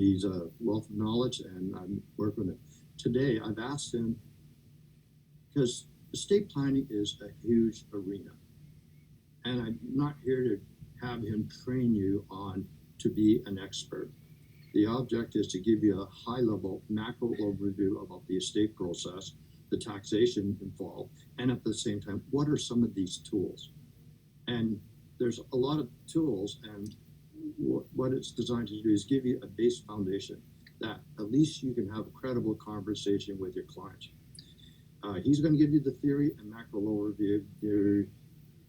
He's a wealth of knowledge, and I'm working with him. Today, I've asked him, because estate planning is a huge arena, and I'm not here to have him train you on to be an expert. The object is to give you a high-level macro overview about the estate process, the taxation involved, and at the same time, what are some of these tools? And there's a lot of tools, and what it's designed to do is give you a base foundation that at least you can have a credible conversation with your client. He's going to give you the theory and macro overview.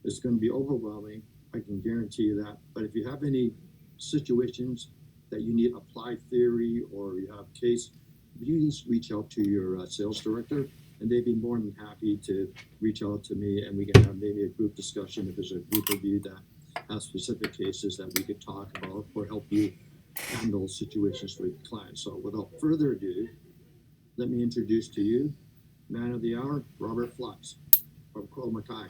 It's going to be overwhelming, I can guarantee you that. But if you have any situations that you need applied theory or you have case, please reach out to your sales director, and they'd be more than happy to reach out to me, and we can have maybe a group discussion if there's a group of you that have specific cases that we could talk about or help you handle situations with clients. So without further ado, let me introduce to you man of the hour, Robert Flux from Crow Mackay.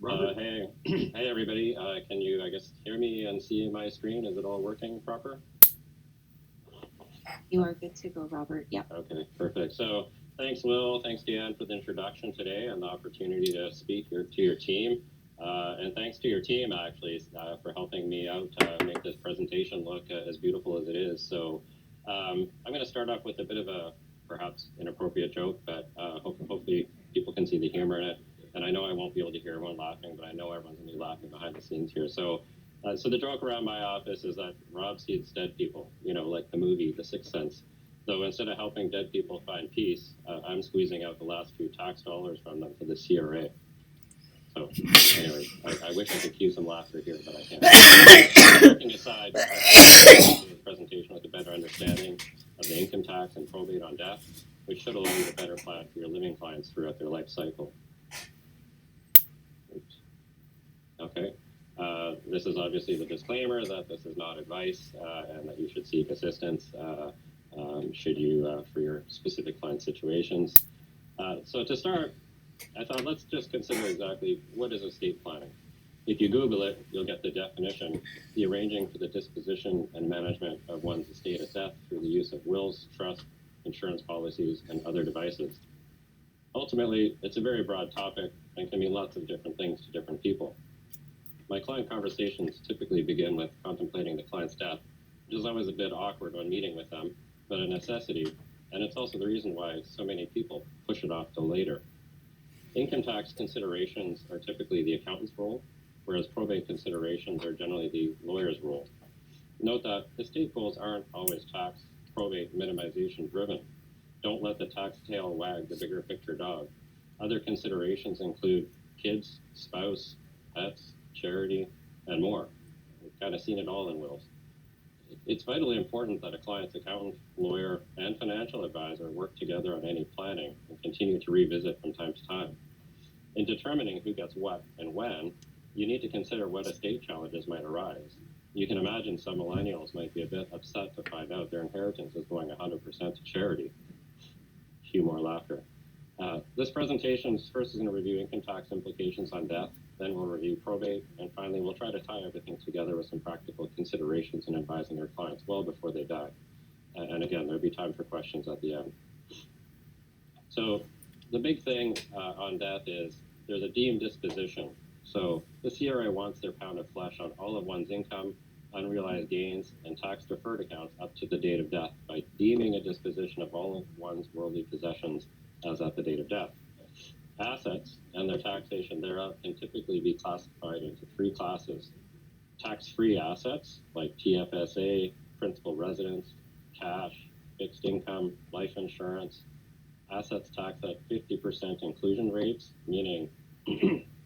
Hey, hey everybody. Can you, I guess, hear me and see my screen? Is it all working proper? You are good to go, Robert. Yep. Okay, perfect. So thanks, Will. Thanks, Deanne, for the introduction today and the opportunity to speak to your team. And thanks to your team, actually, for helping me out to make this presentation look as beautiful as it is. So I'm going to start off with a bit of a perhaps inappropriate joke, but hopefully people can see the humor in it. And I know I won't be able to hear everyone laughing, but I know everyone's going to be laughing behind the scenes here. So the joke around my office is that Rob sees dead people, like the movie The Sixth Sense. So instead of helping dead people find peace, I'm squeezing out the last few tax dollars from them for the CRA. So anyway, I wish I could cue some laughter here, but I can't. Joking aside, I this presentation with a better understanding of the income tax and probate on death, which should allow you to better plan for your living clients throughout their life cycle. Oops. Okay. This is obviously the disclaimer that this is not advice and that you should seek assistance should you for your specific client situations. So to start, I thought let's just consider exactly what is estate planning. If you Google it, you'll get the definition: the arranging for the disposition and management of one's estate at death through the use of wills, trusts, insurance policies, and other devices. Ultimately, it's a very broad topic and can mean lots of different things to different people. My client conversations typically begin with contemplating the client's death, which is always a bit awkward when meeting with them, but a necessity, and it's also the reason why so many people push it off till later. Income tax considerations are typically the accountant's role, whereas probate considerations are generally the lawyer's role. Note that estate goals aren't always tax, probate, minimization driven. Don't let the tax tail wag the bigger picture dog. Other considerations include kids, spouse, pets, charity, and more. We've kind of seen it all in wills. It's vitally important that a client's accountant, lawyer, and financial advisor work together on any planning and continue to revisit from time to time. In determining who gets what and when, you need to consider what estate challenges might arise. You can imagine some millennials might be a bit upset to find out their inheritance is going 100% to charity. A few more laughter. This presentation first is going to review income tax implications on death, then we'll review probate, and finally we'll try to tie everything together with some practical considerations in advising your clients well before they die. And again, there'll be time for questions at the end. So the big thing on death is there's a deemed disposition. So the CRA wants their pound of flesh on all of one's income, unrealized gains, and tax-deferred accounts up to the date of death by deeming a disposition of all of one's worldly possessions as at the date of death. Assets and their taxation thereof can typically be classified into three classes: tax-free assets like TFSA, principal residence, cash, fixed income, life insurance. Assets taxed at 50% inclusion rates, meaning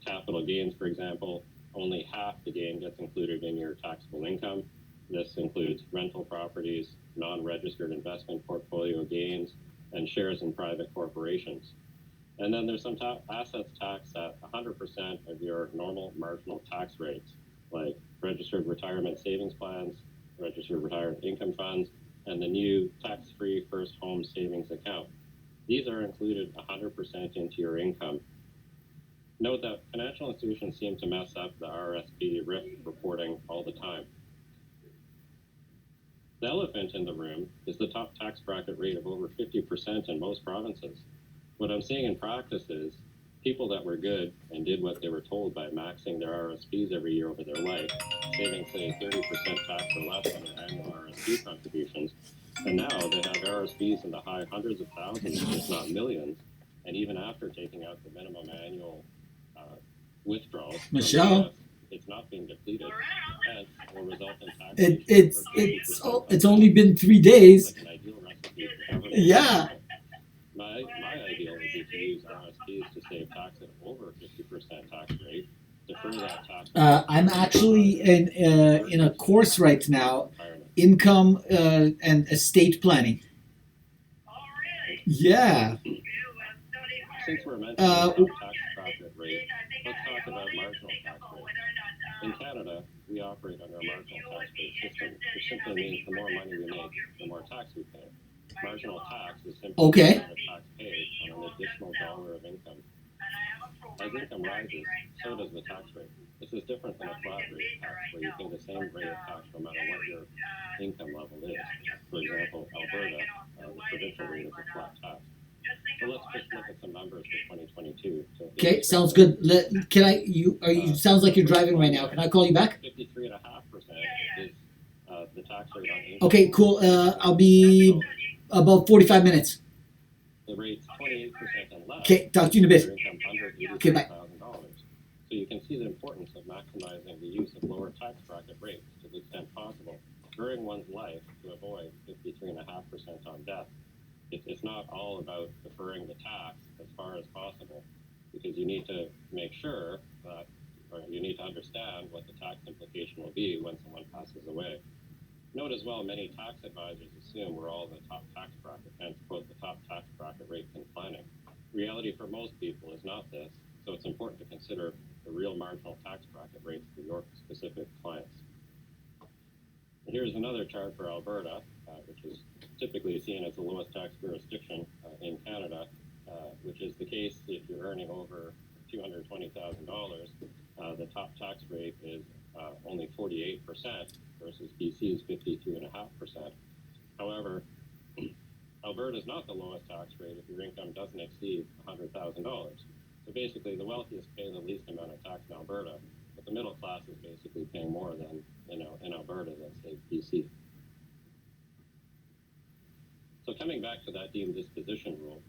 capital gains, for example, only half the gain gets included in your taxable income. This includes rental properties, non-registered investment portfolio gains, and shares in private corporations. And then there's some assets taxed at 100% of your normal marginal tax rates, like registered retirement savings plans, registered retirement income funds, and the new tax-free first home savings account. These are included 100% into your income. Note that financial institutions seem to mess up the RSP RIF reporting all the time. The elephant in the room is the top tax bracket rate of over 50% in most provinces. What I'm seeing in practice is people that were good and did what they were told by maxing their RSPs every year over their life, saving, say, 30% tax or less on their annual RSP contributions, and now they have RSPs in the high hundreds of thousands, if not millions, and even after taking out the minimum annual withdrawals, Michelle, it's not being depleted, and will result in tax it's only been 3 days. like an ideal recipe for government. Yeah. My ideal would be to use RSPs to save tax at over 50% tax rate, defer that tax. I'm actually in a course right now, income and estate planning. Yeah. Since we're mentioning tax bracket rate, let's talk about marginal tax rate. In Canada, we operate under a marginal tax rate system, which simply means the more money we make, the more tax we pay. Marginal tax is simply the amount of tax paid on an additional dollar of income. As income rises, so does the tax rate. This is different than a flat rate tax, where you pay the same rate of tax no matter what your income level is. For example, Alberta, the provincial rate is a flat tax. So let's just look at some numbers for 2022. Okay, sounds good. Sounds like you're driving right now. Can I call you back? 53.5% is the tax rate on income. Okay, cool. I'll be about 45 minutes. The rate's 28% and less. Okay, talk to you in a bit. Income under Okay, bye. $80,000. So you can see the importance of maximizing the use of lower tax bracket rates to the extent possible during one's life to avoid 53.5% on death. It's not all about deferring the tax as far as possible, because you need to make sure that, or you need to understand what the tax implication will be when someone passes away. Note as well, many tax advisors assume we're all the top tax bracket, hence quote the top tax bracket rates in planning. Reality for most people is not this, so it's important to consider the real marginal tax bracket rates for your specific clients. Here's another chart for Alberta, which is typically seen as the lowest tax jurisdiction in Canada, which is the case if you're earning over $220,000. The top tax rate is only 48% versus BC's 52.5%. However, Alberta is not the lowest tax rate if your income doesn't exceed $100,000. So basically, the wealthiest pay the least amount of tax in Alberta, but the middle class is basically paying more than in Alberta than say BC. So coming back to that deemed disposition rule,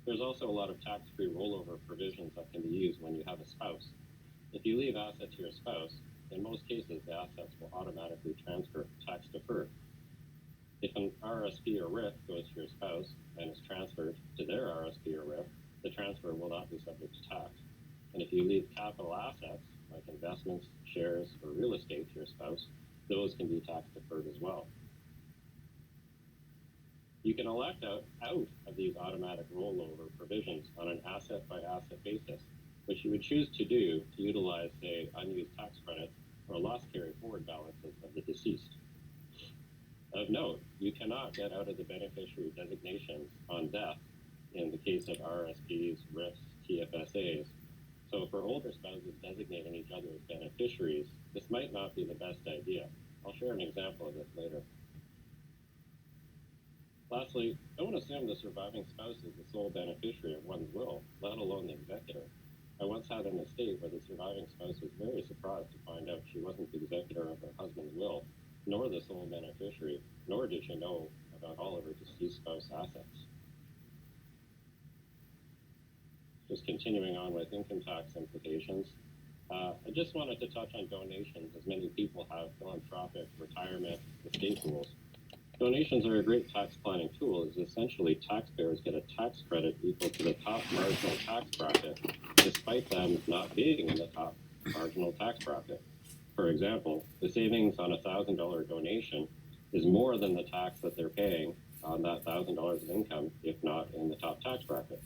there's also a lot of tax-free rollover provisions that can be used when you have a spouse. If you leave assets to your spouse, in most cases the assets will automatically transfer tax deferred. If an RSP or RIF goes to your spouse and is transferred to their RSP or RIF, the transfer will not be subject to tax. And if you leave capital assets, like investments, shares, or real estate to your spouse, those can be tax deferred as well. You can elect out of these automatic rollover provisions on an asset-by-asset basis, which you would choose to do to utilize, say, unused tax credits or loss carry-forward balances of the deceased. Of note, you cannot get out of the beneficiary designations on death in the case of RSPs, RIFs, TFSAs. So for older spouses designating each other as beneficiaries, this might not be the best idea. I'll share an example of this later. Lastly, don't assume the surviving spouse is the sole beneficiary of one's will, let alone the executor. I once had an estate where the surviving spouse was very surprised to find out she wasn't the executor of her husband's will, nor the sole beneficiary, nor did she know about all of her deceased spouse assets. Just continuing on with income tax implications, I just wanted to touch on donations, as many people have philanthropic, retirement, estate rules. Donations are a great tax planning tool, as essentially taxpayers get a tax credit equal to the top marginal tax bracket, despite them not being in the top marginal tax bracket. For example, the savings on a $1,000 donation is more than the tax that they're paying on that $1,000 of income, if not in the top tax bracket.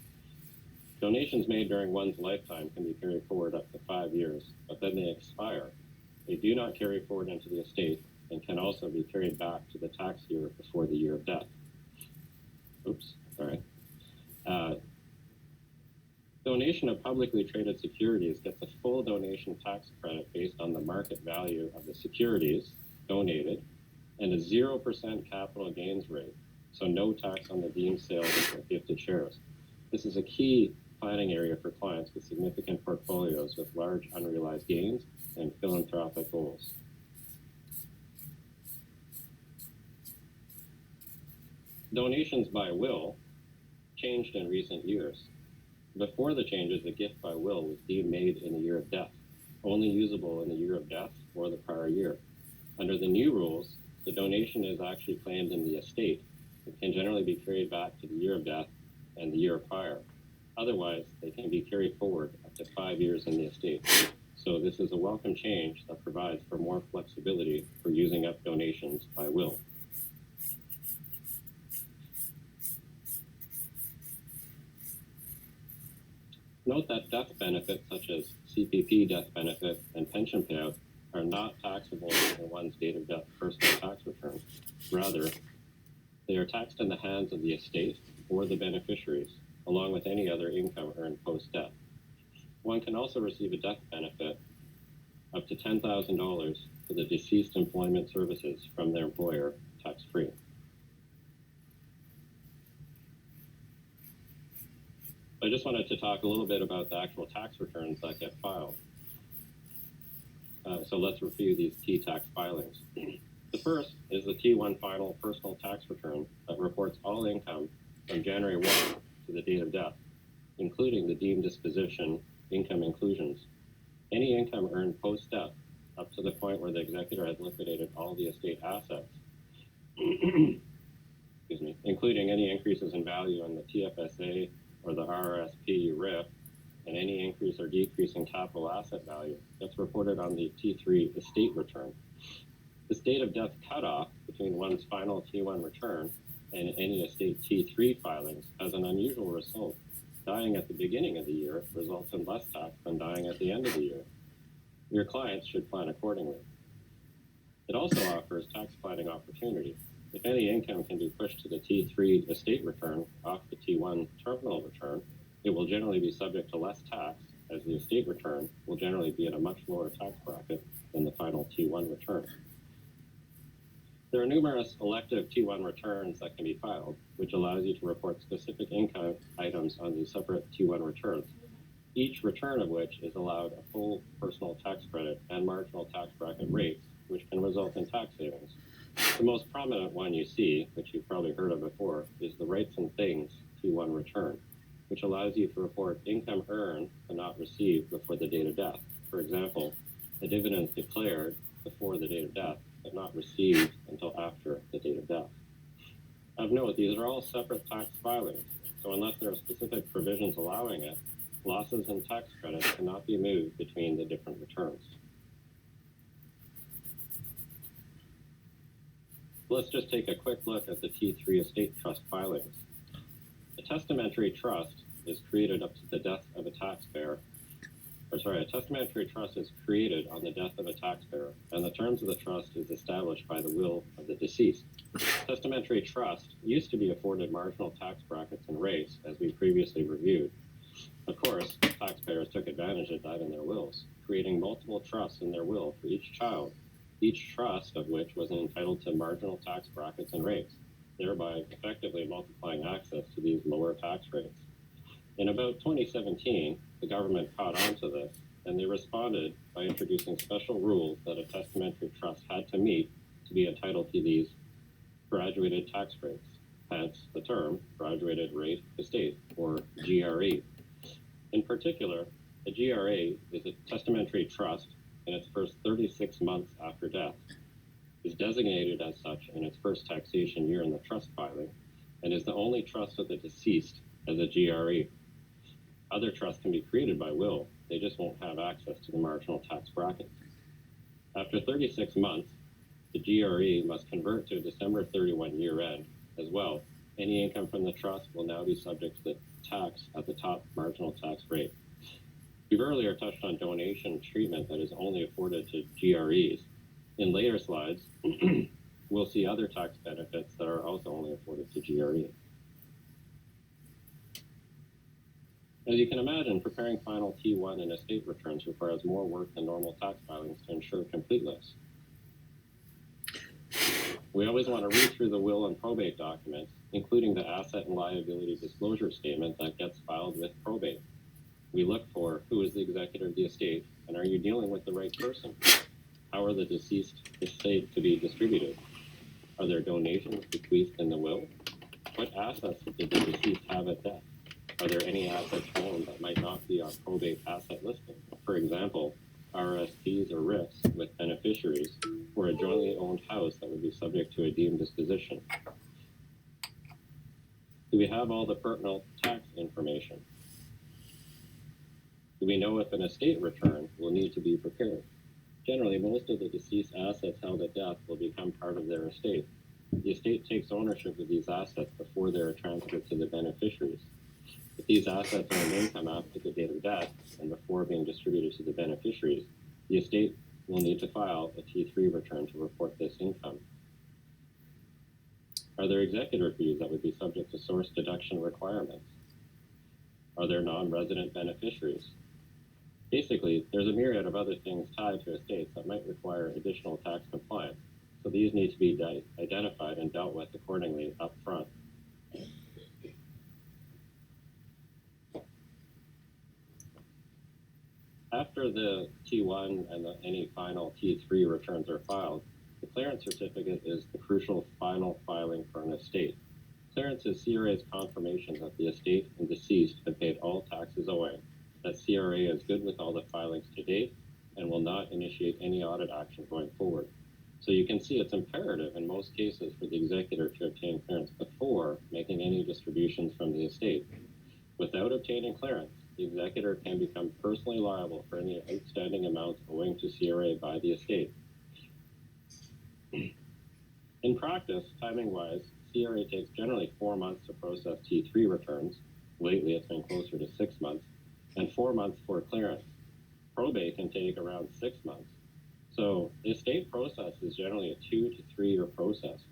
Donations made during one's lifetime can be carried forward up to 5 years, but then they expire. They do not carry forward into the estate and can also be carried back to the tax year before the year of death. Oops, sorry. Donation of publicly traded securities gets a full donation tax credit based on the market value of the securities donated, and a 0% capital gains rate, so no tax on the deemed sale of gifted shares. This is a key planning area for clients with significant portfolios with large unrealized gains and philanthropic goals. Donations by will changed in recent years. Before the changes, a gift by will was deemed made in the year of death, only usable in the year of death or the prior year. Under the new rules, the donation is actually claimed in the estate. It can generally be carried back to the year of death and the year prior. Otherwise, they can be carried forward up to 5 years in the estate. So this is a welcome change that provides for more flexibility for using up donations by will. Note that death benefits such as CPP death benefit and pension payout are not taxable in one's date of death personal tax return. Rather, they are taxed in the hands of the estate or the beneficiaries, along with any other income earned post-death. One can also receive a death benefit up to $10,000 for the deceased employment services from their employer, tax-free. I just wanted to talk a little bit about the actual tax returns that get filed. So let's review these key tax filings. The first is the T1 final personal tax return that reports all income from January 1 to the date of death, including the deemed disposition income inclusions. Any income earned post-death up to the point where the executor has liquidated all the estate assets, excuse me, including any increases in value on the TFSA or the RRSP RIF, and any increase or decrease in capital asset value that's reported on the T3 estate return. The date of death cutoff between one's final T1 return and any estate T3 filings has an unusual result. Dying at the beginning of the year results in less tax than dying at the end of the year. Your clients should plan accordingly. It also offers tax planning opportunity. If any income can be pushed to the T3 estate return off the T1 terminal return, it will generally be subject to less tax, as the estate return will generally be at a much lower tax bracket than the final T1 return. There are numerous elective T1 returns that can be filed, which allows you to report specific income items on these separate T1 returns, each return of which is allowed a full personal tax credit and marginal tax bracket rates, which can result in tax savings. The most prominent one you see, which you've probably heard of before, is the Rights and Things T1 return, which allows you to report income earned but not received before the date of death. For example, a dividend declared before the date of death but not received until after the date of death. Of note, these are all separate tax filings, so unless there are specific provisions allowing it, losses and tax credits cannot be moved between the different returns. Let's just take a quick look at the T3 estate trust filings. A testamentary trust is created up to the death of a taxpayer. A testamentary trust is created on the death of a taxpayer, and the terms of the trust is established by the will of the deceased. Testamentary trust used to be afforded marginal tax brackets and rates, as we previously reviewed. Of course, taxpayers took advantage of that in their wills, creating multiple trusts in their will for each child, each trust of which was entitled to marginal tax brackets and rates, thereby effectively multiplying access to these lower tax rates. In about 2017, the government caught on to this, and they responded by introducing special rules that a testamentary trust had to meet to be entitled to these graduated tax rates, hence the term graduated rate estate, or GRE. In particular, a GRA is a testamentary trust in its first 36 months after death, is designated as such in its first taxation year in the trust filing, and is the only trust of the deceased as a GRE. Other trusts can be created by will, they just won't have access to the marginal tax bracket. After 36 months, the GRE must convert to a December 31 year end as well. Any income from the trust will now be subject to the tax at the top marginal tax rate. We've earlier touched on donation treatment that is only afforded to GREs. In later slides, we'll see other tax benefits that are also only afforded to GRE. As you can imagine, preparing final T1 and estate returns requires more work than normal tax filings to ensure completeness. We always want to read through the will and probate documents, including the asset and liability disclosure statement that gets filed with probate. We look for who is the executor of the estate, and are you dealing with the right person? How are the deceased estate to be distributed? Are there donations bequeathed in the will? What assets did the deceased have at death? Are there any assets owned that might not be on probate asset listing? For example, RSPs or RIFs with beneficiaries, or a jointly owned house that would be subject to a deemed disposition. Do we have all the pertinent tax information? Do we know if an estate return will need to be prepared? Generally, most of the deceased assets held at death will become part of their estate. The estate takes ownership of these assets before they are transferred to the beneficiaries. If these assets earn income after the date of death and before being distributed to the beneficiaries, the estate will need to file a T3 return to report this income. Are there executor fees that would be subject to source deduction requirements? Are there non-resident beneficiaries? Basically, there's a myriad of other things tied to estates that might require additional tax compliance, so these need to be identified and dealt with accordingly up front. After the T1 and any final T3 returns are filed, the clearance certificate is the crucial final filing for an estate. Clearance is CRA's confirmation that the estate and deceased have paid all taxes owing, that CRA is good with all the filings to date, and will not initiate any audit action going forward. So you can see it's imperative in most cases for the executor to obtain clearance before making any distributions from the estate. Without obtaining clearance, the executor can become personally liable for any outstanding amounts owing to CRA by the estate. In practice, timing-wise, CRA takes generally 4 months to process T3 returns. Lately, it's been closer to 6 months, and 4 months for clearance. Probate can take around 6 months. So the estate process is generally a 2 to 3 year process.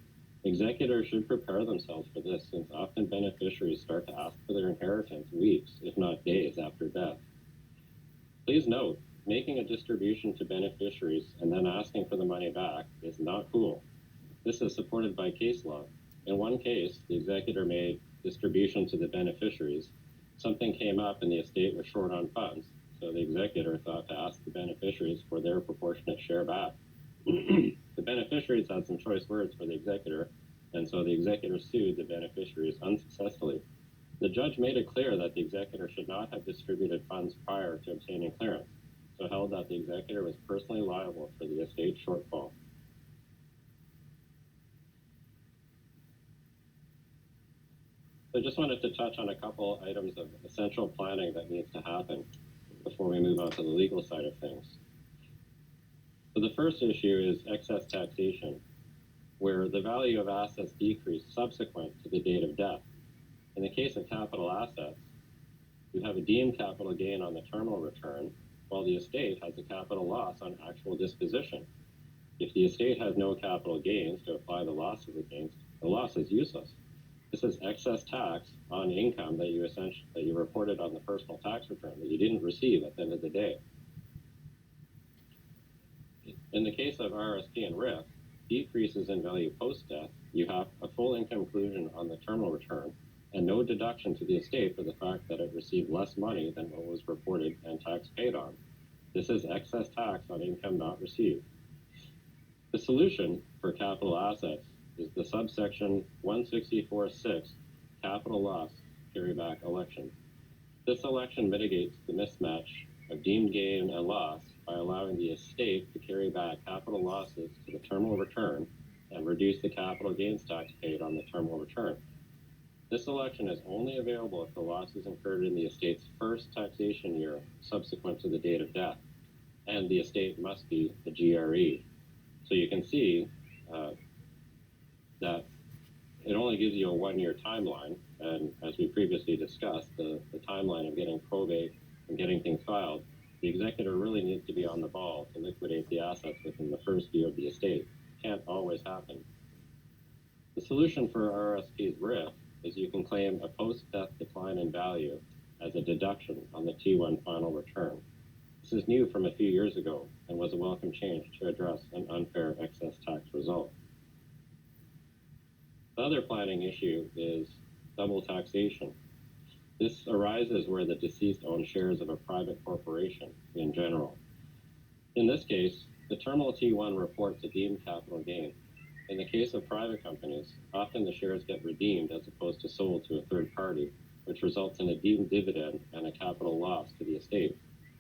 Executors should prepare themselves for this, since often beneficiaries start to ask for their inheritance weeks, if not days, after death. Please note, making a distribution to beneficiaries and then asking for the money back is not cool. This is supported by case law. In one case, the executor made distribution to the beneficiaries. Something came up and the estate was short on funds, so the executor thought to ask the beneficiaries for their proportionate share back. The beneficiaries had some choice words for the executor, and so the executor sued the beneficiaries unsuccessfully. The judge made it clear that the executor should not have distributed funds prior to obtaining clearance, so held that the executor was personally liable for the estate shortfall. So I just wanted to touch on a couple items of essential planning that needs to happen before we move on to the legal side of things. So the first issue is excess taxation, where the value of assets decrease subsequent to the date of death. In the case of capital assets, you have a deemed capital gain on the terminal return, while the estate has a capital loss on actual disposition. If the estate has no capital gains to apply the losses against, the loss is useless. This is excess tax on income that you reported on the personal tax return that you didn't receive at the end of the day. In the case of RSP and RIF, decreases in value post-death, you have a full income inclusion on the terminal return and no deduction to the estate for the fact that it received less money than what was reported and tax paid on. This is excess tax on income not received. The solution for capital assets is the subsection 164.6 capital loss carryback election. This election mitigates the mismatch of deemed gain and loss by allowing the estate to carry back capital losses to the terminal return and reduce the capital gains tax paid on the terminal return. This election is only available if the loss is incurred in the estate's first taxation year subsequent to the date of death, and the estate must be a GRE. So you can see that it only gives you a 1 year timeline, and as we previously discussed, the timeline of getting probate and getting things filed, the executor really needs to be on the ball to liquidate the assets within the first year of the estate. Can't always happen. The solution for RSP's RIF is you can claim a post-death decline in value as a deduction on the T1 final return. This is new from a few years ago and was a welcome change to address an unfair excess tax result. The other planning issue is double taxation. This arises where the deceased owns shares of a private corporation in general. In this case, the terminal T1 reports a deemed capital gain. In the case of private companies, often the shares get redeemed as opposed to sold to a third party, which results in a deemed dividend and a capital loss to the estate,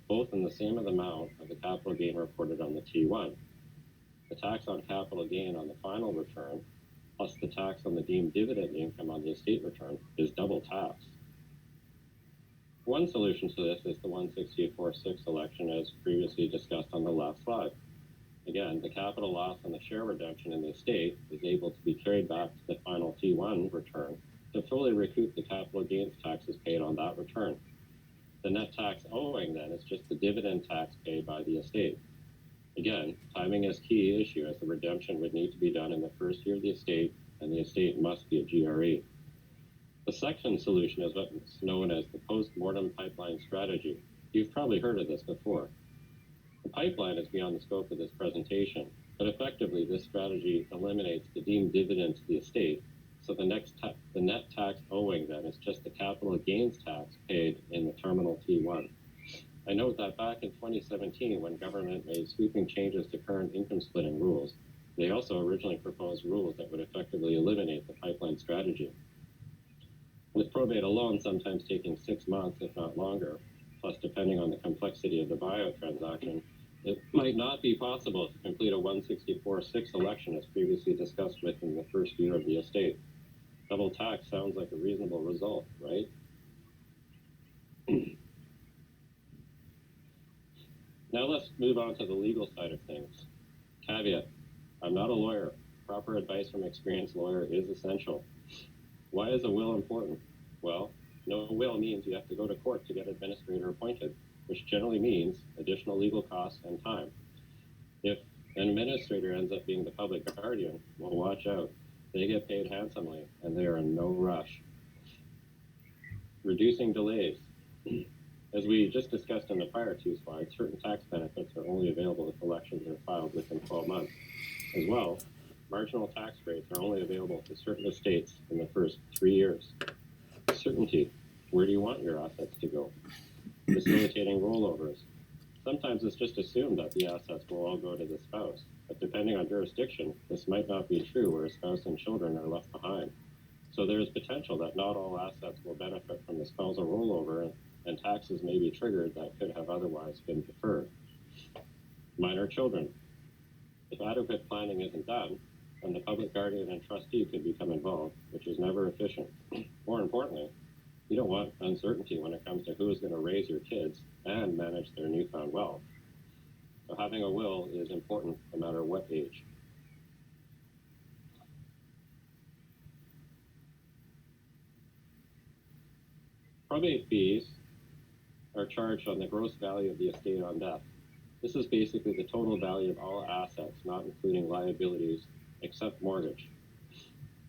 both in the same amount of the capital gain reported on the T1. The tax on capital gain on the final return, plus the tax on the deemed dividend income on the estate return, is double taxed. One solution to this is the 164.6 election as previously discussed on the last slide. Again, the capital loss on the share redemption in the estate is able to be carried back to the final T1 return to fully recoup the capital gains taxes paid on that return. The net tax owing then is just the dividend tax paid by the estate. Again, timing is key issue as the redemption would need to be done in the first year of the estate and the estate must be a GRE. The second solution is what's known as the post-mortem pipeline strategy. You've probably heard of this before. The pipeline is beyond the scope of this presentation, but effectively this strategy eliminates the deemed dividend to the estate, so the net tax owing then is just the capital gains tax paid in the terminal T1. I note that back in 2017, when government made sweeping changes to current income splitting rules, they also originally proposed rules that would effectively eliminate the pipeline strategy. With probate alone sometimes taking 6 months, if not longer, plus depending on the complexity of the buyout transaction, it might not be possible to complete a 164.6 election as previously discussed within the first year of the estate. Double tax sounds like a reasonable result, right? Now let's move on to the legal side of things. Caveat, I'm not a lawyer. Proper advice from an experienced lawyer is essential. Why is a will important? Well, no will means you have to go to court to get an administrator appointed, which generally means additional legal costs and time. If an administrator ends up being the public guardian, well, watch out. They get paid handsomely, and they are in no rush. Reducing delays. As we just discussed in the prior two slides, certain tax benefits are only available if elections are filed within 12 months. As well, marginal tax rates are only available to certain estates in the first 3 years. Certainty. Where do you want your assets to go? Facilitating rollovers. Sometimes it's just assumed that the assets will all go to the spouse, but depending on jurisdiction, this might not be true where a spouse and children are left behind. So there is potential that not all assets will benefit from the spousal rollover, and taxes may be triggered that could have otherwise been deferred. Minor children. If adequate planning isn't done, then the public guardian and trustee could become involved, which is never efficient. More importantly, you don't want uncertainty when it comes to who is going to raise your kids and manage their newfound wealth. So having a will is important no matter what age. Probate fees are charged on the gross value of the estate on death. This is basically the total value of all assets, not including liabilities, except mortgage.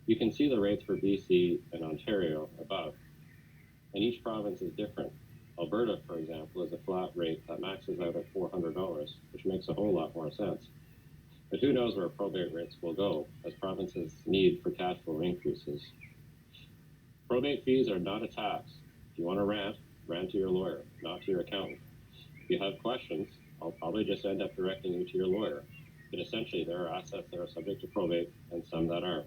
You can see the rates for BC and Ontario above, and each province is different. Alberta, for example, is a flat rate that maxes out at $400, which makes a whole lot more sense. But who knows where probate rates will go as provinces need for cash flow increases. Probate fees are not a tax. If you want to rant to your lawyer, not to your accountant. If you have questions, I'll probably just end up directing you to your lawyer. But essentially, there are assets that are subject to probate and some that aren't.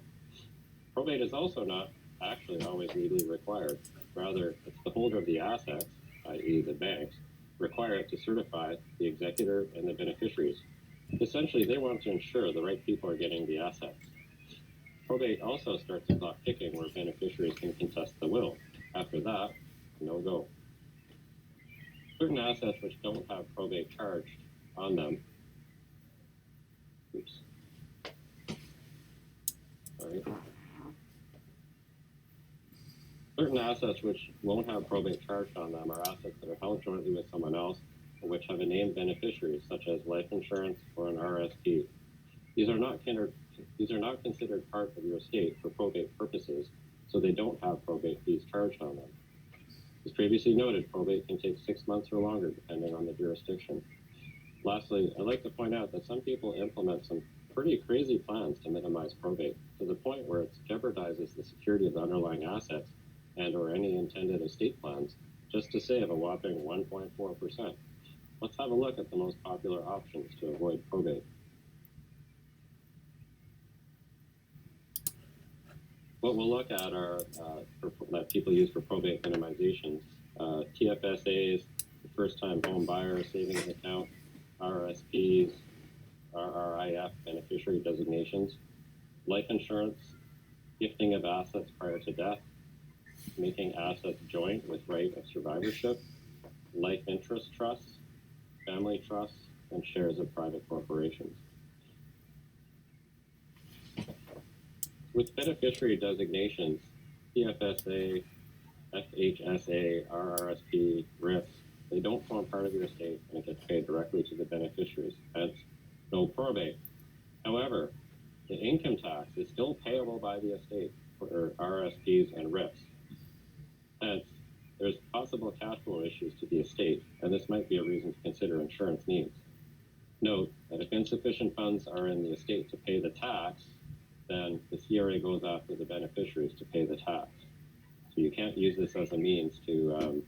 Probate is also not actually always legally required. Rather, it's the holder of the assets, i.e. the banks, require it to certify the executor and the beneficiaries. Essentially, they want to ensure the right people are getting the assets. Probate also starts the clock ticking where beneficiaries can contest the will. After that, no go. Certain assets which don't have probate charged on them. Oops. Sorry. Certain assets which won't have probate charged on them are assets that are held jointly with someone else or which have a named beneficiary, such as life insurance or an RSP. These are not considered part of your estate for probate purposes, so they don't have probate fees charged on them. As previously noted, probate can take 6 months or longer depending on the jurisdiction. Lastly, I'd like to point out that some people implement some pretty crazy plans to minimize probate to the point where it jeopardizes the security of the underlying assets and or any intended estate plans just to save a whopping 1.4%. Let's have a look at the most popular options to avoid probate. What we'll look at are that people use for probate minimizations, TFSAs, first-time home buyer savings account, RRSPs, RRIF beneficiary designations, life insurance, gifting of assets prior to death, making assets joint with right of survivorship, life interest trusts, family trusts, and shares of private corporations. With beneficiary designations, TFSA, FHSA, RRSP, RIFs, they don't form part of your estate and it gets paid directly to the beneficiaries, hence no probate. However, the income tax is still payable by the estate for RRSPs and RIFs. Hence, there's possible cash flow issues to the estate, and this might be a reason to consider insurance needs. Note that if insufficient funds are in the estate to pay the tax, then the CRA goes after the beneficiaries to pay the tax. So you can't use this as a means to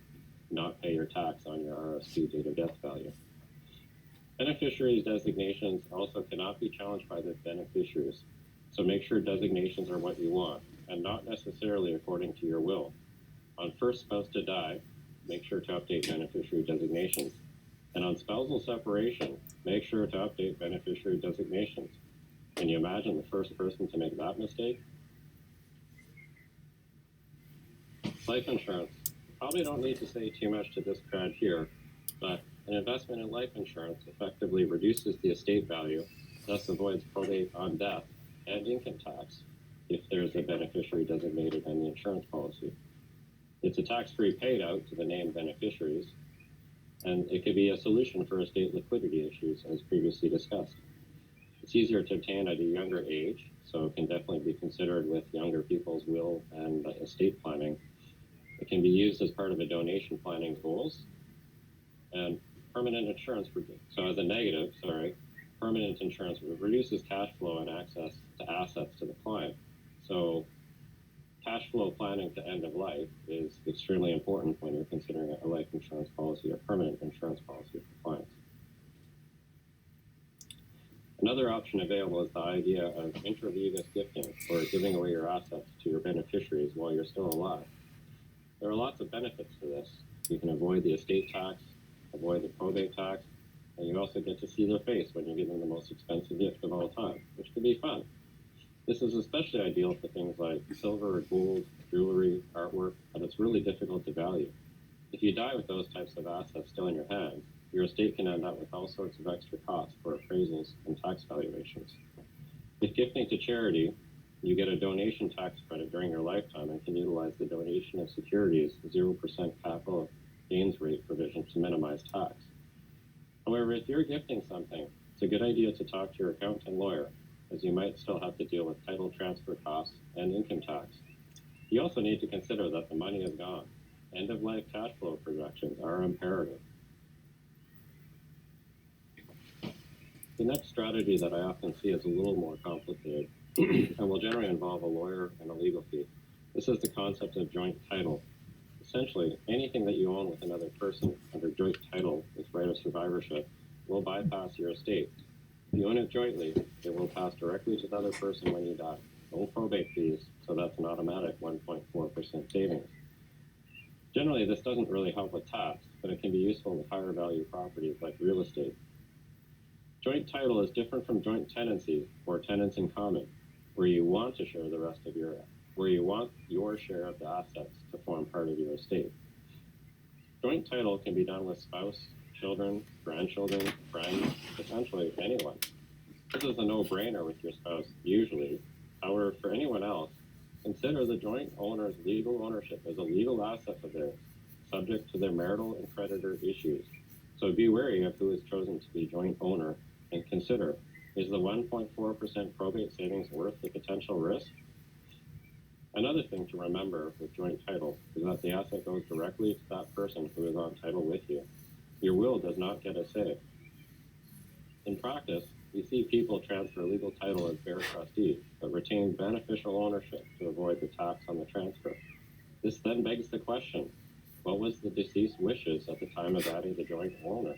not pay your tax on your RSP date of death value. Beneficiaries designations also cannot be challenged by the beneficiaries. So make sure designations are what you want and not necessarily according to your will. On first spouse to die, make sure to update beneficiary designations. And on spousal separation, make sure to update beneficiary designations. Can you imagine the first person to make that mistake? Life insurance. Probably don't need to say too much to this crowd here, but an investment in life insurance effectively reduces the estate value, thus avoids probate on death and income tax if there's a beneficiary designated in the insurance policy. It's a tax-free payout to the named beneficiaries, and it could be a solution for estate liquidity issues as previously discussed. It's easier to obtain at a younger age, so it can definitely be considered with younger people's will and estate planning. It can be used as part of a donation planning goals. And permanent insurance, so as a negative, permanent insurance reduces cash flow and access to assets to the client. So cash flow planning to end of life is extremely important when you're considering a life insurance policy or permanent insurance policy for clients. Another option available is the idea of intra vivos gifting, or giving away your assets to your beneficiaries while you're still alive. There are lots of benefits to this. You can avoid the estate tax, avoid the probate tax, and you also get to see their face when you're giving the most expensive gift of all time, which can be fun. This is especially ideal for things like silver or gold, jewelry, artwork, but it's really difficult to value. If you die with those types of assets still in your hands, your estate can end up with all sorts of extra costs for appraisals and tax valuations. If gifting to charity, you get a donation tax credit during your lifetime and can utilize the donation of securities 0% capital gains rate provision to minimize tax. However, if you're gifting something, it's a good idea to talk to your accountant and lawyer, as you might still have to deal with title transfer costs and income tax. You also need to consider that the money is gone. End-of-life cash flow projections are imperative. The next strategy that I often see is a little more complicated and will generally involve a lawyer and a legal fee. This is the concept of joint title. Essentially, anything that you own with another person under joint title with right of survivorship will bypass your estate. If you own it jointly, it will pass directly to the other person when you die. No probate fees, so that's an automatic 1.4% savings. Generally, this doesn't really help with tax, but it can be useful with higher value properties like real estate. Joint title is different from joint tenancy or tenants in common, where you want to share the rest of where you want your share of the assets to form part of your estate. Joint title can be done with spouse, children, grandchildren, friends, essentially anyone. This is a no-brainer with your spouse usually. However, for anyone else, consider the joint owner's legal ownership as a legal asset of theirs, subject to their marital and creditor issues. So be wary of who is chosen to be joint owner and consider, is the 1.4% probate savings worth the potential risk? Another thing to remember with joint title is that the asset goes directly to that person who is on title with you. Your will does not get a say. In practice, we see people transfer legal title as bare trustees, but retain beneficial ownership to avoid the tax on the transfer. This then begs the question, what was the deceased wishes at the time of adding the joint owner?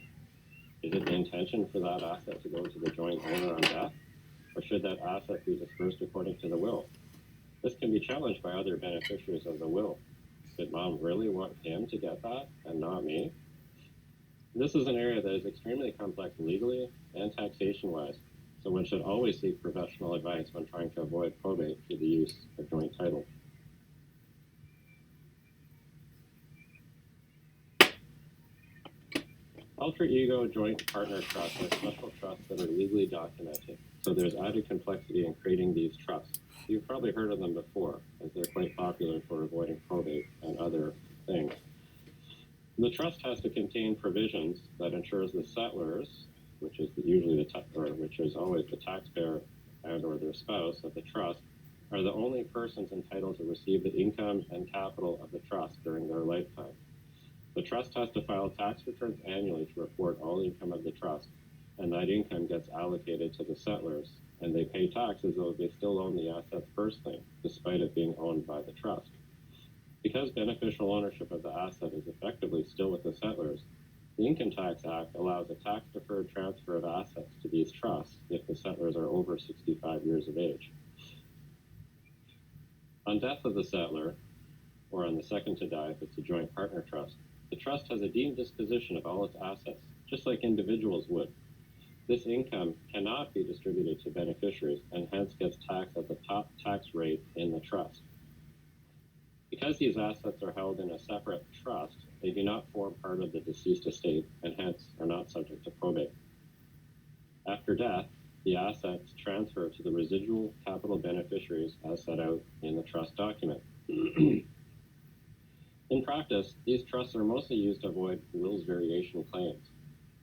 Is it the intention for that asset to go to the joint owner on death, or should that asset be dispersed according to the will? This can be challenged by other beneficiaries of the will. Did mom really want him to get that and not me? This is an area that is extremely complex legally and taxation-wise, so one should always seek professional advice when trying to avoid probate through the use of joint title. Alter ego joint partner trusts are special trusts that are legally documented, so there's added complexity in creating these trusts. You've probably heard of them before, as they're quite popular for avoiding probate and other things. The trust has to contain provisions that ensures the settlers, which is which is always the taxpayer and/or their spouse of the trust, are the only persons entitled to receive the income and capital of the trust during their lifetime. The trust has to file tax returns annually to report all income of the trust, and that income gets allocated to the settlers, and they pay tax as though they still own the assets personally, despite it being owned by the trust. Because beneficial ownership of the asset is effectively still with the settlers, the Income Tax Act allows a tax-deferred transfer of assets to these trusts if the settlers are over 65 years of age. On death of the settler, or on the second to die if it's a joint partner trust, the trust has a deemed disposition of all its assets, just like individuals would. This income cannot be distributed to beneficiaries and hence gets taxed at the top tax rate in the trust. Because these assets are held in a separate trust, they do not form part of the deceased estate and hence are not subject to probate. After death, the assets transfer to the residual capital beneficiaries as set out in the trust document. In practice, these trusts are mostly used to avoid wills variation claims.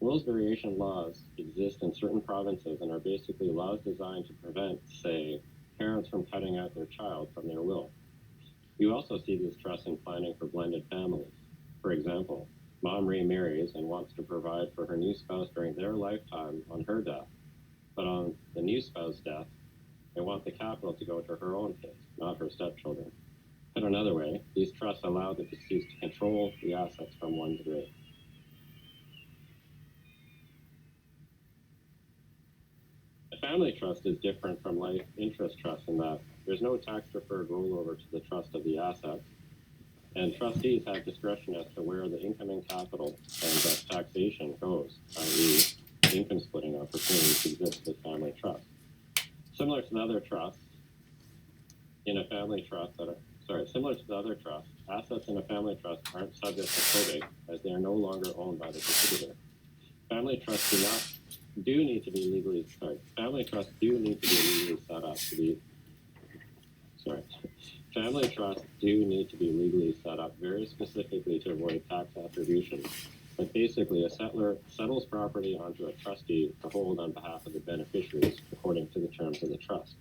Wills variation laws exist in certain provinces and are basically laws designed to prevent, say, parents from cutting out their child from their will. You also see these trusts in planning for blended families. For example, mom remarries and wants to provide for her new spouse during their lifetime on her death, but on the new spouse's death, they want the capital to go to her own kids, not her stepchildren. Put another way, these trusts allow the deceased to control the assets from one's grave. A family trust is different from life interest trust in that there's no tax-deferred rollover to the trust of the assets, and trustees have discretion as to where the income and capital and thus taxation goes, i.e. income splitting opportunities exist with family trusts. Similar to the other trusts, similar to the other trusts, assets in a family trust aren't subject to probate as they are no longer owned by the contributor. Family trusts do need to be legally set up to be family trusts do need to be legally set up very specifically to avoid tax attribution. But basically, a settler settles property onto a trustee to hold on behalf of the beneficiaries according to the terms of the trust.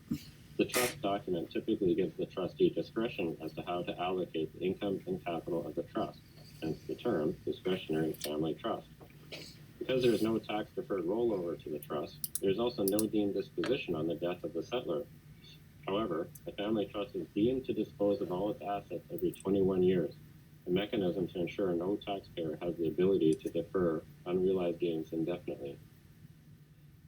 The trust document typically gives the trustee discretion as to how to allocate the income and capital of the trust, hence the term discretionary family trust. Because there is no tax-deferred rollover to the trust, there is also no deemed disposition on the death of the settler. However, a family trust is deemed to dispose of all its assets every 21 years, a mechanism to ensure no taxpayer has the ability to defer unrealized gains indefinitely.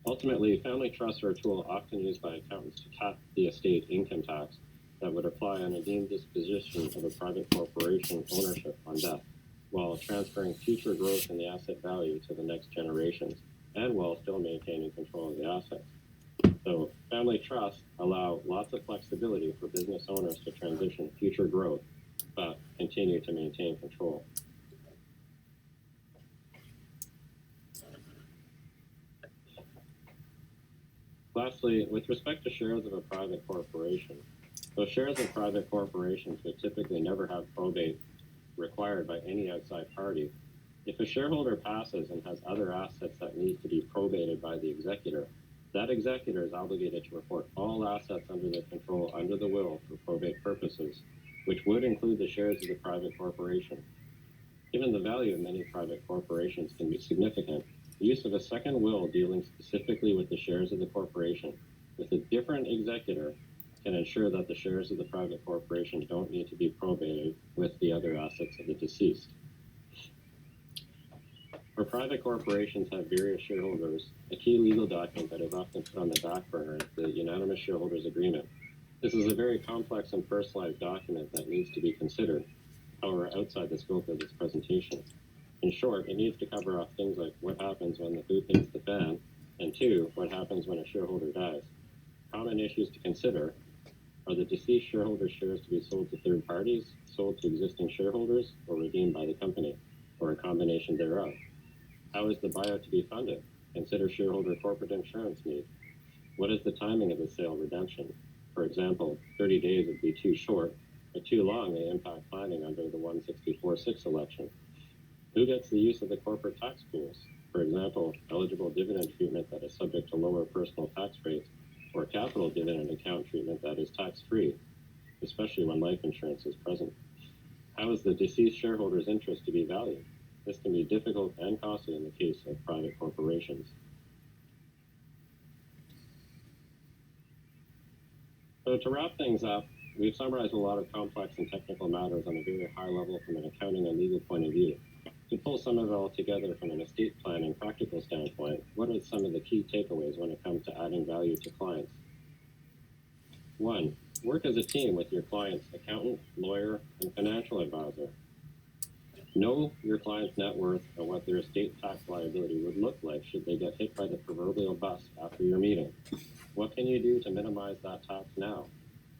Ultimately, family trusts are a tool often used by accountants to cap the estate income tax that would apply on a deemed disposition of a private corporation ownership on death, while transferring future growth in the asset value to the next generations, and while still maintaining control of the assets. So family trusts allow lots of flexibility for business owners to transition future growth, but continue to maintain control. Lastly, with respect to shares of a private corporation, those shares of private corporations would typically never have probate required by any outside party. If a shareholder passes and has other assets that need to be probated by the executor, that executor is obligated to report all assets under their control under the will for probate purposes, which would include the shares of the private corporation. Given the value of many private corporations can be significant, The use of a second will dealing specifically with the shares of the corporation with a different executor can ensure that the shares of the private corporation don't need to be probated with the other assets of the deceased. Where private corporations have various shareholders, a key legal document that is often put on the back burner is the Unanimous Shareholders Agreement. This is a very complex and personalized document that needs to be considered, however, outside the scope of this presentation. In short, it needs to cover off things like what happens when the boot hits the fan, and two, what happens when a shareholder dies. Common issues to consider are the deceased shareholder's shares to be sold to third parties, sold to existing shareholders, or redeemed by the company, or a combination thereof. How is the buyout to be funded? Consider shareholder corporate insurance need. What is the timing of the sale redemption? For example, 30 days would be too short, but too long may impact planning under the 164.6 election. Who gets the use of the corporate tax pools? For example, eligible dividend treatment that is subject to lower personal tax rates, or capital dividend account treatment that is tax-free, especially when life insurance is present. How is the deceased shareholder's interest to be valued? This can be difficult and costly in the case of private corporations. So to wrap things up, we've summarized a lot of complex and technical matters on a very high level from an accounting and legal point of view. To pull some of it all together from an estate planning practical standpoint, what are some of the key takeaways when it comes to adding value to clients? 1. Work as a team with your client's accountant, lawyer, and financial advisor. Know your client's net worth and what their estate tax liability would look like should they get hit by the proverbial bus after your meeting. What can you do to minimize that tax now?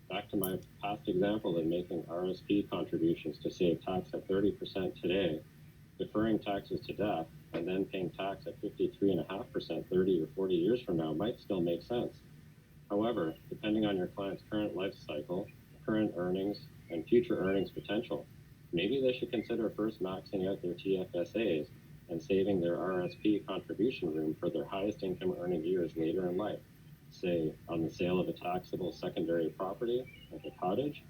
Back to my past example of making RSP contributions to save tax at 30% today, deferring taxes to death, and then paying tax at 53.5% 30 or 40 years from now might still make sense. However, depending on your client's current life cycle, current earnings, and future earnings potential, maybe they should consider first maxing out their TFSAs and saving their RSP contribution room for their highest income earning years later in life, say on the sale of a taxable secondary property, like a cottage,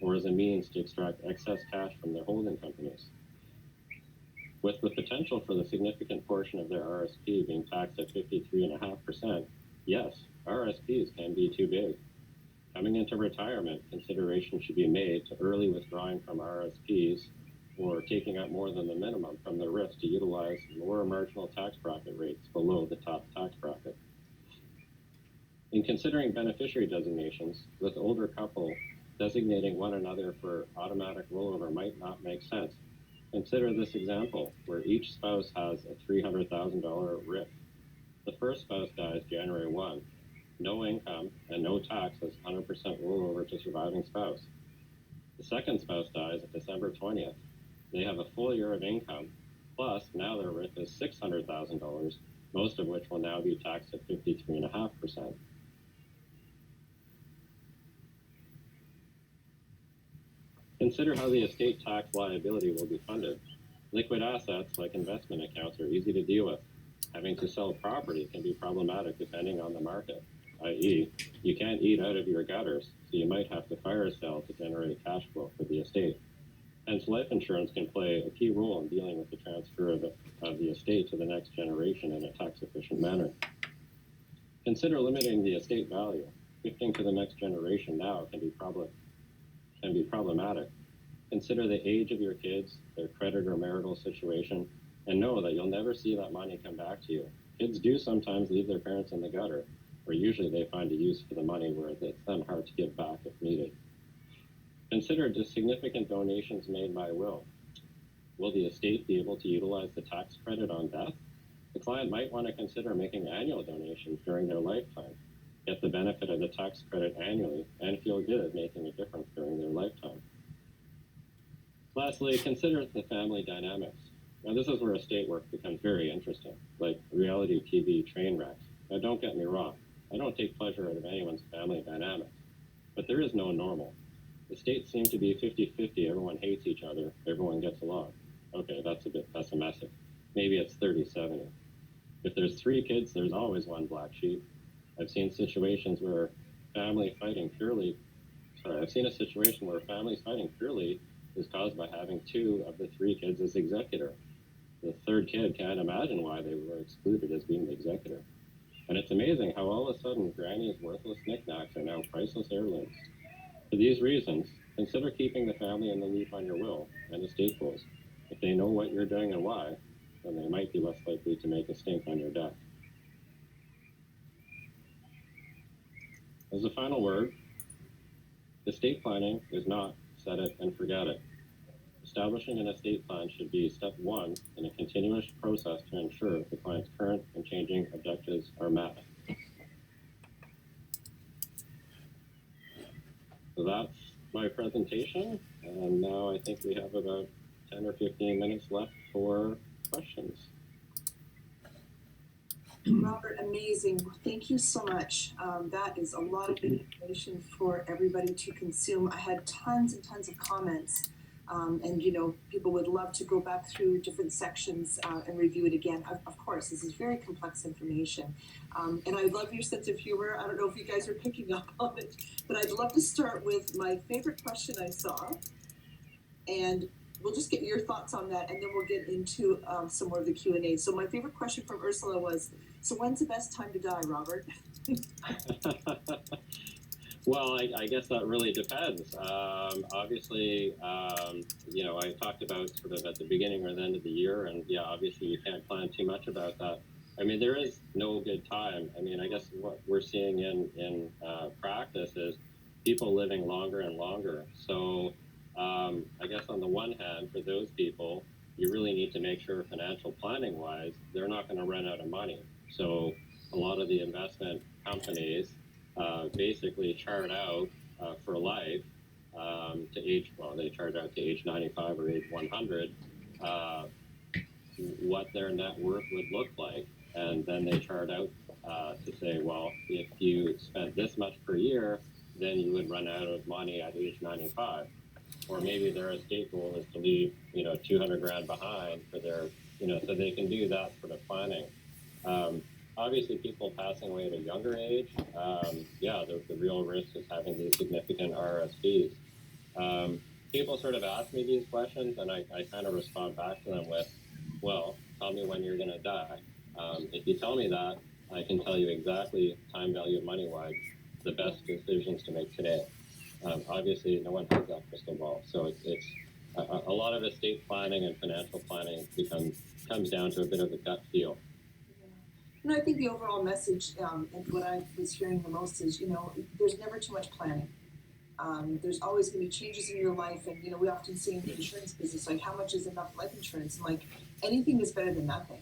or as a means to extract excess cash from their holding companies. With the potential for the significant portion of their RSP being taxed at 53.5%, yes, RSPs can be too big. Coming into retirement, consideration should be made to early withdrawing from RSPs or taking out more than the minimum from the risk to utilize lower marginal tax bracket rates below the top tax bracket. In considering beneficiary designations, with older couple, designating one another for automatic rollover might not make sense. Consider this example, where each spouse has a $300,000 RIF. The first spouse dies January 1. No income and no tax as 100% rollover to surviving spouse. The second spouse dies at December 20th. They have a full year of income, plus now their RIF is $600,000, most of which will now be taxed at 53.5%. Consider how the estate tax liability will be funded. Liquid assets like investment accounts are easy to deal with. Having to sell property can be problematic depending on the market, i.e., you can't eat out of your gutters, so you might have to fire sale to generate cash flow for the estate. Hence, life insurance can play a key role in dealing with the transfer of the estate to the next generation in a tax-efficient manner. Consider limiting the estate value. Shifting to the next generation now can be problematic. Consider the age of your kids, their credit or marital situation, and know that you'll never see that money come back to you. Kids do sometimes leave their parents in the gutter, where usually they find a use for the money where it's then hard to give back if needed. Consider the significant donations made by will. Will the estate be able to utilize the tax credit on death? The client might want to consider making annual donations during their lifetime, get the benefit of the tax credit annually, and feel good making a difference during their lifetime. Lastly, consider the family dynamics. Now, this is where estate work becomes very interesting, like reality TV train wrecks. Now, don't get me wrong. I don't take pleasure out of anyone's family dynamics, but there is no normal. Estates seem to be 50-50. Everyone hates each other. Everyone gets along. Okay, that's a bit pessimistic. Maybe it's 30-70. If there's 3 kids, there's always one black sheep. I've seen a situation where families fighting purely is caused by having 2 of the 3 kids as executor. the third kid can't imagine why they were excluded as being the executor. And it's amazing how all of a sudden Granny's worthless knickknacks are now priceless heirlooms. For these reasons, consider keeping the family in the loop on your will and estate goals. If they know what you're doing and why, then they might be less likely to make a stink on your death. As a final word, estate planning is not set it and forget it. Establishing an estate plan should be step one in a continuous process to ensure the client's current and changing objectives are met. So that's my presentation, and now I think we have about 10 or 15 minutes left for questions. Robert, amazing. Thank you so much. That is a lot of information for everybody to consume. I had tons and tons of comments. And people would love to go back through different sections and review it again. Of course, this is very complex information. And I love your sense of humor. I don't know if you guys are picking up on it, but I'd love to start with my favorite question I saw. And we'll just get your thoughts on that, and then we'll get into some more of the Q&A. So my favorite question from Ursula was, so when's the best time to die, Robert? Well, I guess that really depends. Obviously, I talked about sort of at the beginning or the end of the year, and yeah, obviously you can't plan too much about that. I mean, there is no good time. I mean, I guess what we're seeing in practice is people living longer and longer. So I guess on the one hand, for those people, you really need to make sure financial planning wise, they're not going to run out of money. So a lot of the investment companies basically chart out for life to age, well, they chart out to age 95 or age 100 what their net worth would look like. And then they chart out to say, well, if you spent this much per year, then you would run out of money at age 95. Or maybe their estate goal is to leave, 200 grand behind for their, so they can do that sort of planning. Obviously, people passing away at a younger age, the real risk is having these significant RSPs. People sort of ask me these questions, and I kind of respond back to them with, well, tell me when you're going to die. If you tell me that, I can tell you exactly time value of money-wise, the best decisions to make today. Obviously, no one has that crystal ball, so it's a lot of estate planning and financial planning comes down to a bit of a gut feel. And I think the overall message, and what I was hearing the most is, there's never too much planning. There's always going to be changes in your life, and we often see in the insurance business, like how much is enough life insurance, and like anything is better than nothing.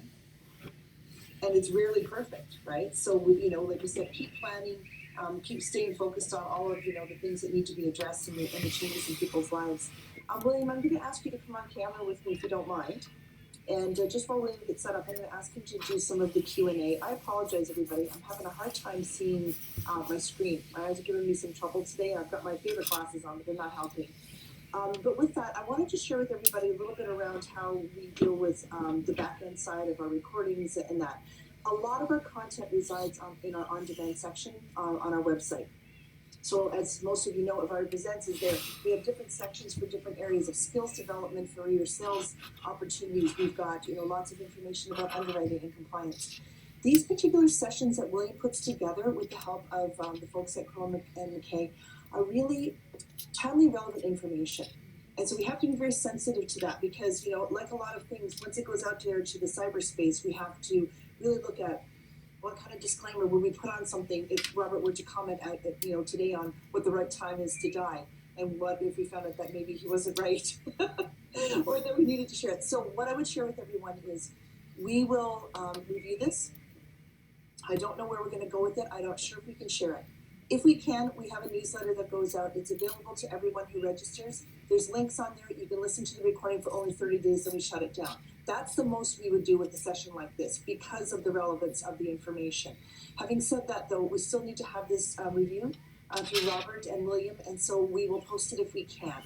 And it's rarely perfect, right? So like you said, keep planning, keep staying focused on all of the things that need to be addressed and the changes in people's lives. William, I'm going to ask you to come on camera with me if you don't mind. And just while William gets set up, I'm going to ask him to do some of the Q&A. I apologize, everybody. I'm having a hard time seeing my screen. My eyes are giving me some trouble today. I've got my favorite glasses on, but they're not helping. But with that, I wanted to share with everybody a little bit around how we deal with the back-end side of our recordings and that. A lot of our content resides in our on-demand section on our website. So as most of you know, Avari Presents is there. We have different sections for different areas of skills development for your sales opportunities. We've got lots of information about underwriting and compliance. These particular sessions that William puts together with the help of the folks at Crowe and McKay are really timely relevant information. And so we have to be very sensitive to that because, like a lot of things, once it goes out there to the cyberspace, we have to really look at what kind of disclaimer would we put on something if Robert were to comment out today on what the right time is to die, and what if we found out that maybe he wasn't right, or that we needed to share it. So what I would share with everyone is we will review this. I don't know where we're going to go with it. I'm not sure if we can share it. If we can, we have a newsletter that goes out. It's available to everyone who registers. There's links on there. You can listen to the recording for only 30 days, then we shut it down. That's the most we would do with a session like this because of the relevance of the information. Having said that, though, we still need to have this reviewed through Robert and William, and so we will post it if we can.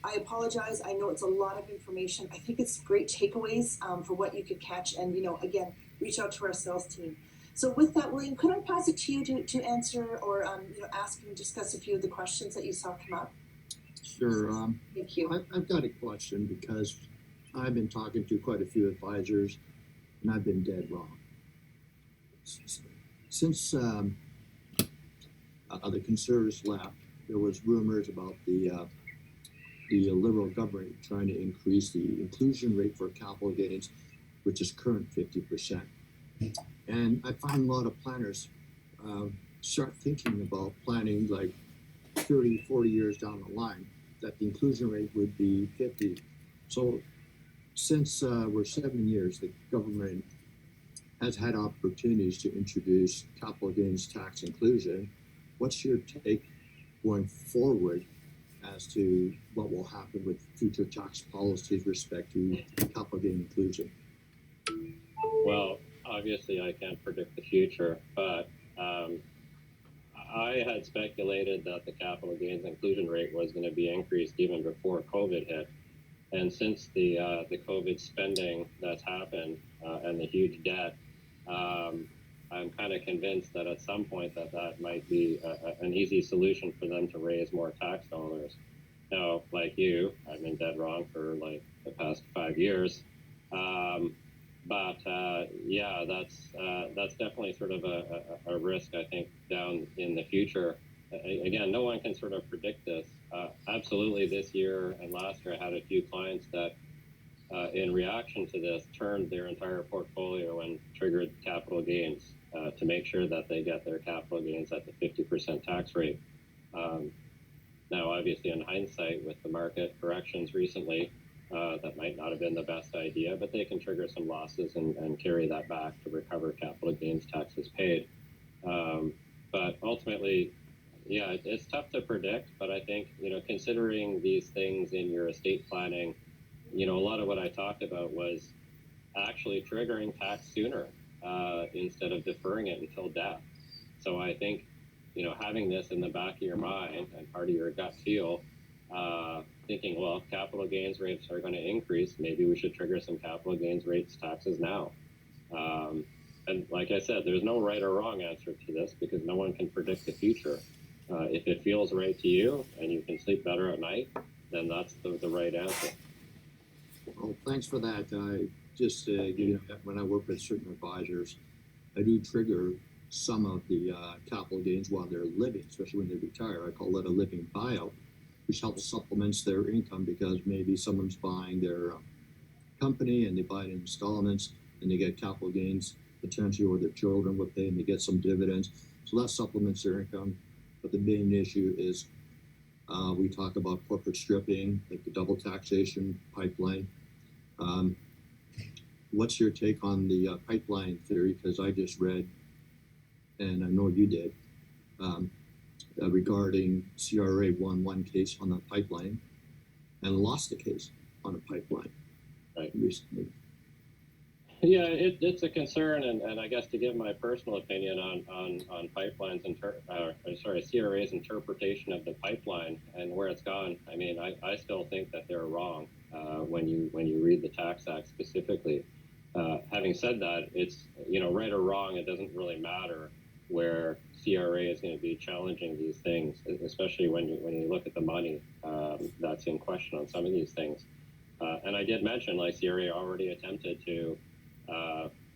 I apologize. I know it's a lot of information. I think it's great takeaways for what you could catch, and again, reach out to our sales team. So with that, William, could I pass it to you to answer or ask and discuss a few of the questions that you saw come up? Sure. Thank you. I've got a question because I've been talking to quite a few advisors, and I've been dead wrong. Since the Conservatives left, there was rumors about the Liberal government trying to increase the inclusion rate for capital gains, which is current 50%. And I find a lot of planners start thinking about planning like 30, 40 years down the line, that the inclusion rate would be 50. So since we're 7 years, the government has had opportunities to introduce capital gains tax inclusion. What's your take going forward as to what will happen with future tax policies with respect to capital gain inclusion? Well, obviously, I can't predict the future, but I had speculated that the capital gains inclusion rate was going to be increased even before COVID hit. And since the COVID spending that's happened and the huge debt, I'm kind of convinced that at some point that might be an easy solution for them to raise more tax dollars. Now, like you, I've been dead wrong for like the past 5 years. But yeah, that's definitely sort of a risk, I think, down in the future. Again, no one can sort of predict this. Absolutely, this year and last year, I had a few clients that, in reaction to this, turned their entire portfolio and triggered capital gains to make sure that they get their capital gains at the 50% tax rate. Now, obviously, in hindsight, with the market corrections recently, that might not have been the best idea, but they can trigger some losses and carry that back to recover capital gains taxes paid. But ultimately, yeah, it's tough to predict, but I think, considering these things in your estate planning, a lot of what I talked about was actually triggering tax sooner instead of deferring it until death. So I think, having this in the back of your mind and part of your gut feel, thinking, well, if capital gains rates are going to increase, maybe we should trigger some capital gains rates taxes now. And like I said, there's no right or wrong answer to this because no one can predict the future. If it feels right to you and you can sleep better at night, then that's the right answer. Well, thanks for that. Just when I work with certain advisors, I do trigger some of the capital gains while they're living, especially when they retire. I call it a living buyout, which helps supplements their income because maybe someone's buying their company and they buy it in installments and they get capital gains potentially, or their children would pay and they get some dividends. So that supplements their income. But the main issue is we talk about corporate stripping, like the double taxation pipeline. What's your take on the pipeline theory? Because I just read, and I know you did, regarding CRA won one case on the pipeline and lost a case on a pipeline recently. Yeah, it's a concern, and I guess to give my personal opinion on pipelines and CRA's interpretation of the pipeline and where it's gone. I mean, I still think that they're wrong when you read the Tax Act specifically. Having said that, it's right or wrong. It doesn't really matter where CRA is going to be challenging these things, especially when you look at the money that's in question on some of these things. And I did mention, like, CRA already attempted to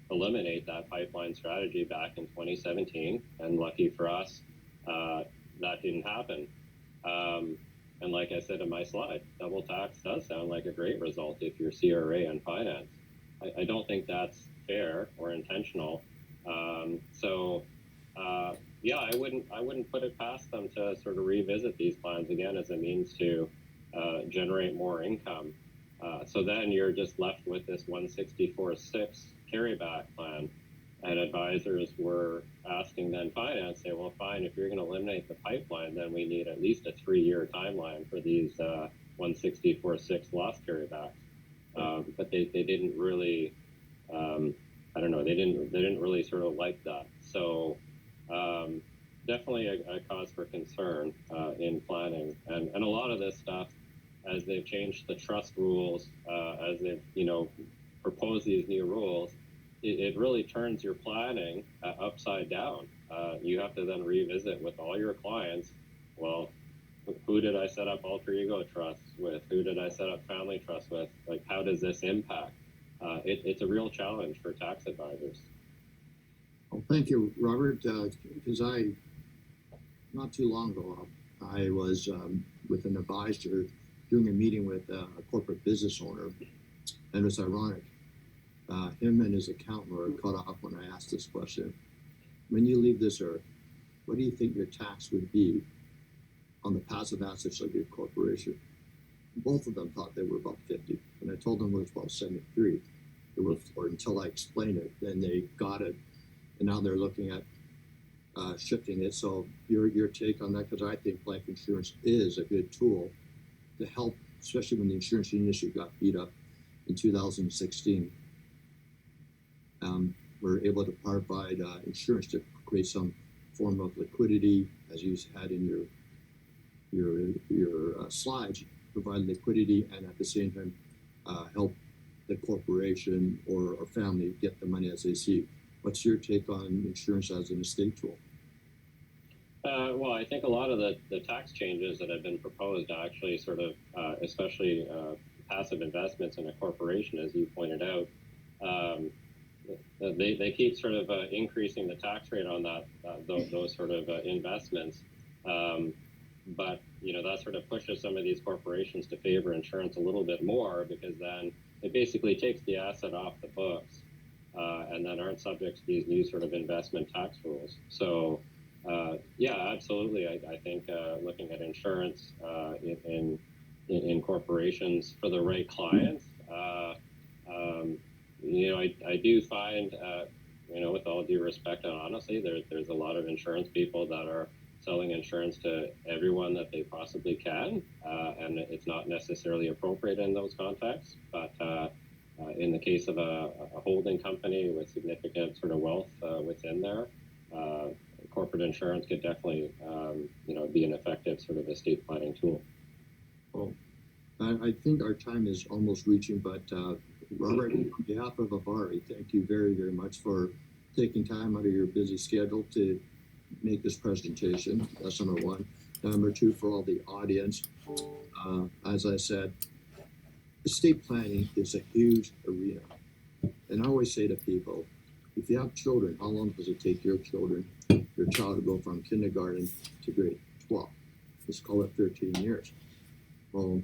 eliminate that pipeline strategy back in 2017, and lucky for us, that didn't happen. And like I said in my slide, double tax does sound like a great result if you're CRA and finance. I don't think that's fair or intentional. Yeah, I wouldn't put it past them to sort of revisit these plans again as a means to generate more income. So then you're just left with this 164.6 carryback plan. And advisors were asking then finance, say, well, fine, if you're going to eliminate the pipeline, then we need at least a 3-year timeline for these 164.6 loss carrybacks. But they didn't really, they didn't really sort of like that. So definitely a cause for concern in planning. And a lot of this stuff, as they've changed the trust rules, as they've, proposed these new rules, it really turns your planning upside down. You have to then revisit with all your clients, well, who did I set up alter ego trusts with? Who did I set up family trusts with? Like, how does this impact? It's a real challenge for tax advisors. Well, thank you, Robert, because not too long ago, I was with an advisor doing a meeting with a corporate business owner, and it's ironic. Him and his accountant were cut off when I asked this question. When you leave this earth, what do you think your tax would be on the passive assets of your corporation? Both of them thought they were about 50. When I told them it was about 73, they were floored until I explained it. Then they got it, and now they're looking at shifting it. So your take on that, because I think life insurance is a good tool to help, especially when the insurance industry got beat up in 2016. We're able to provide insurance to create some form of liquidity, as you had in your slides, provide liquidity and at the same time help the corporation or family get the money as they see. What's your take on insurance as an estate tool? Well, I think a lot of the tax changes that have been proposed actually sort of, especially passive investments in a corporation, as you pointed out, they keep sort of increasing the tax rate on those sort of investments. But, that sort of pushes some of these corporations to favor insurance a little bit more, because then it basically takes the asset off the books and then aren't subject to these new sort of investment tax rules. So, yeah, absolutely. I think looking at insurance in corporations for the right clients, I do find, with all due respect and honestly, there's a lot of insurance people that are selling insurance to everyone that they possibly can, and it's not necessarily appropriate in those contexts. But in the case of a holding company with significant sort of wealth within there, corporate insurance could definitely, be an effective sort of estate planning tool. Well, I think our time is almost reaching, but Robert, on behalf of Avari, thank you very, very much for taking time out of your busy schedule to make this presentation. That's number one. Number two, for all the audience, as I said, estate planning is a huge arena. And I always say to people, if you have children, how long does it take your child to go from kindergarten to grade 12? Let's call it 13 years. Well,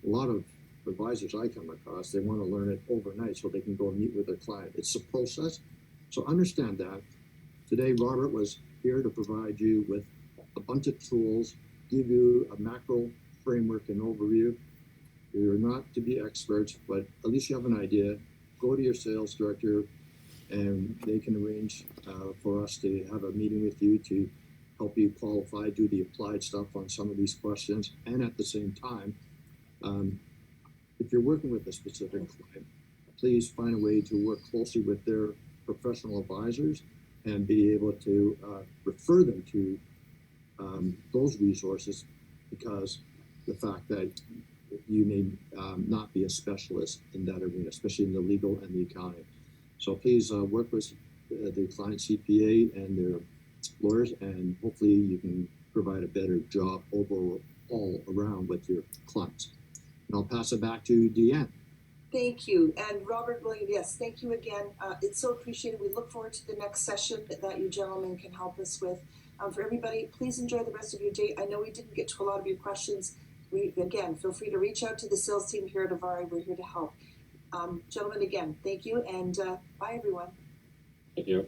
a lot of advisors I come across, they want to learn it overnight so they can go and meet with their client. It's a process. So understand that. Today, Robert was here to provide you with a bunch of tools, give you a macro framework and overview. You're not to be experts, but at least you have an idea. Go to your sales director and they can arrange for us to have a meeting with you to help you qualify, do the applied stuff on some of these questions. And at the same time, if you're working with a specific client, please find a way to work closely with their professional advisors and be able to refer them to those resources, because the fact that you may not be a specialist in that arena, especially in the legal and the accounting. So please work with the client CPA and their lawyers, and hopefully you can provide a better job overall around with your clients. And I'll pass it back to Deanne. Thank you. And Robert William, yes, thank you again. It's so appreciated. We look forward to the next session that you gentlemen can help us with. For everybody, please enjoy the rest of your day. I know we didn't get to a lot of your questions. Again, feel free to reach out to the sales team here at Avari. We're here to help. Gentlemen, again, thank you, and bye, everyone. Thank you.